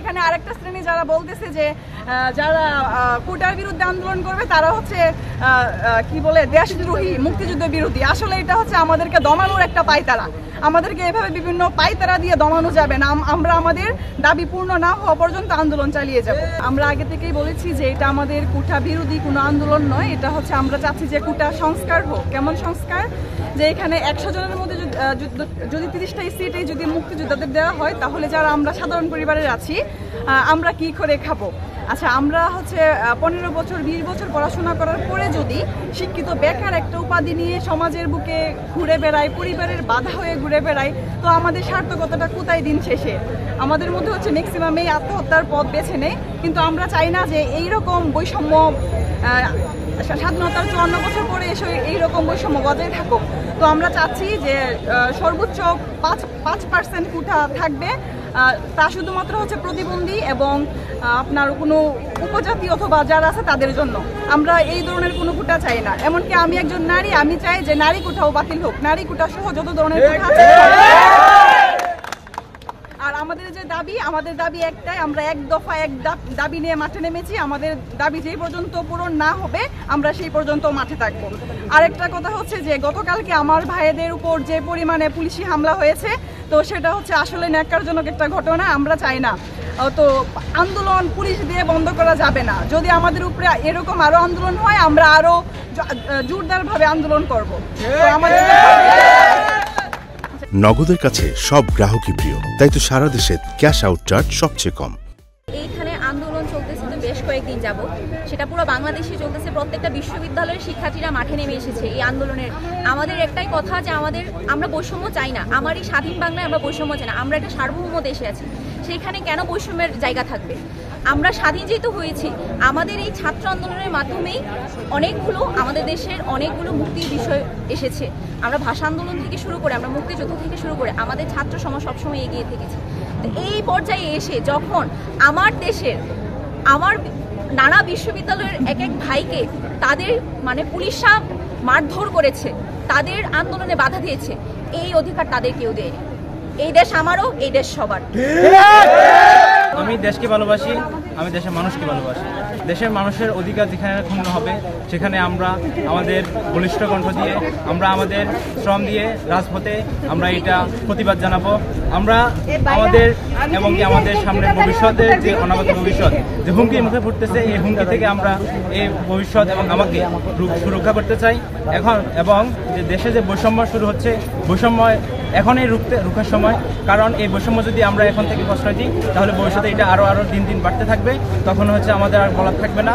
এখানে আরেকটা শ্রেণী যারা বলতেছে যে যারা কোটার বিরুদ্ধে আন্দোলন করবে তারা হচ্ছে কি বলে দেশদ্রোহী, মুক্তিযুদ্ধ বিরোধী। আসলে এটা হচ্ছে আমাদেরকে দমানোর একটা পায়তারা। আমাদেরকে এভাবে বিভিন্ন পায়তারা দিয়ে দমানো যাবে না। আমরা আমাদের দাবি পূর্ণ না হওয়া পর্যন্ত আন্দোলন চালিয়ে যাব। আমরা আগে থেকেই বলেছি যে এটা আমাদের কোটা বিরোধী কোনো আন্দোলন নয়। এটা হচ্ছে আমরা চাচ্ছি যে কোটা সংস্কার হোক। কেমন সংস্কার? যে এখানে 100 জনের মধ্যে যদি 30টা সিটে যদি মুক্তিযোদ্ধাদের দেওয়া হয়, তাহলে যারা আমরা সাধারণ পরিবারের আছি আমরা কি করে খাবো? আচ্ছা, আমরা হচ্ছে 15 বছর 20 বছর পড়াশোনা করার পরে যদি শিক্ষিত বেকার একটা উপাধি নিয়ে সমাজের বুকে ঘুরে বেড়াই, পরিবারের বাধা হয়ে ঘুরে বেড়াই, তো আমাদের সার্থকতাটা কোথায় দিন শেষে? আমাদের মধ্যে হচ্ছে ম্যাক্সিমামেই আত্মহত্যার পথ বেছে নেয়। কিন্তু আমরা চাই না যে এইরকম বৈষম্য স্বাধীনতার 54 বছর পরে এসে এইরকম বৈষম্য বজায় থাকুক। তো আমরা চাচ্ছি যে সর্বোচ্চ 5% কোটা থাকবে। তা শুধুমাত্র হচ্ছে প্রতিবন্ধী এবং আপনার কোনো উপজাতি অথবা যারা আছে তাদের জন্য। আমরা এই ধরনের কোনো কোটা চাই না। এমনকি আমি একজন নারী, আমি চাই যে নারী কোটাও বাতিল হোক। নারী কোটা সহ যত ধরনের কোটা আছে। আর আমাদের দাবি একটাই, আমরা এক দফা এক দাবি নিয়ে মাঠে নেমেছি। আমাদের দাবি যেই পর্যন্ত পূরণ না হবে আমরা সেই পর্যন্ত মাঠে থাকবো। আরেকটা কথা হচ্ছে যে গতকালকে আমার ভাইদের উপর যে পরিমাণে পুলিশি হামলা হয়েছে, তো সেটা হচ্ছে আসলে ন্যাক্কারজনক একটা ঘটনা। আমরা চাই না তো আন্দোলন পুলিশ দিয়ে বন্ধ করা যাবে না। যদি আমাদের উপরে এরকম আরো আন্দোলন হয় আমরা আরো জোরদারভাবে আন্দোলন করব। তো আমাদের নগদের কাছে সব গ্রাহকই প্রিয়, তাই তো সারা দেশে ক্যাশ আউট চার্জ সবচেয়ে কম। এইখানে আন্দোলন চলতেছে তো বেশ কয়েকদিন যাবত, সেটা পুরো বাংলাদেশে চলতেছে। প্রত্যেকটা বিশ্ববিদ্যালয়ের শিক্ষার্থীরা মাঠে নেমে এসেছে এই আন্দোলনের। আমাদের একটাই কথা যে আমরা বৈষম্য চাই না। আমার এই স্বাধীন বাংলায় আমরা বৈষম্য চাই না। আমরা একটা সার্বভৌম দেশে আছি, সেইখানে কেন বৈষম্যের জায়গা থাকবে? আমরা স্বাধীন যেহেতু হয়েছি, আমাদের এই ছাত্র আন্দোলনের মাধ্যমেই আমাদের দেশের অনেকগুলো মুক্তির বিষয় এসেছে। আমরা ভাষা আন্দোলন থেকে শুরু করে, আমরা মুক্তিযুদ্ধ থেকে শুরু করে আমাদের ছাত্র সমাজ সবসময় এগিয়ে থেকেছে। তো এই পর্যায়ে এসে যখন আমার দেশের নানা বিশ্ববিদ্যালয়ের এক ভাইকে তাদের পুলিশরা মারধর করেছে, তাদের আন্দোলনে বাধা দিয়েছে, এই অধিকার তাদের কেউ দেয়নি। এই দেশ আমারও, এই দেশ সবার। আমি দেশকে ভালোবাসি, আমি দেশের মানুষকে ভালোবাসি। দেশের মানুষের অধিকার যেখানে ক্ষুণ্ণ হবে সেখানে আমরা আমাদের বলিষ্ঠ কণ্ঠ দিয়ে, আমরা আমাদের শ্রম দিয়ে রাজপথে আমরা এটা প্রতিবাদ জানাবো। আমরা আমাদের এবং আমাদের সামনের ভবিষ্যতের যে অনাগত ভবিষ্যৎ যে হুমকির মুখে পড়তেছে, এই হুমকি থেকে আমরা এই ভবিষ্যৎ এবং আমাকে সুরক্ষা করতে চাই এবং যে দেশে যে বৈষম্য শুরু হচ্ছে, বৈষম্য এখনই রুখার সময়। কারণ এই বৈষম্য যদি আমরা এখন থেকে প্রশ্রয় দিই তাহলে ভবিষ্যতে এটা আরো দিন দিন বাড়তে থাকবে। তখন হচ্ছে আমাদের আর বলার থাকবে না।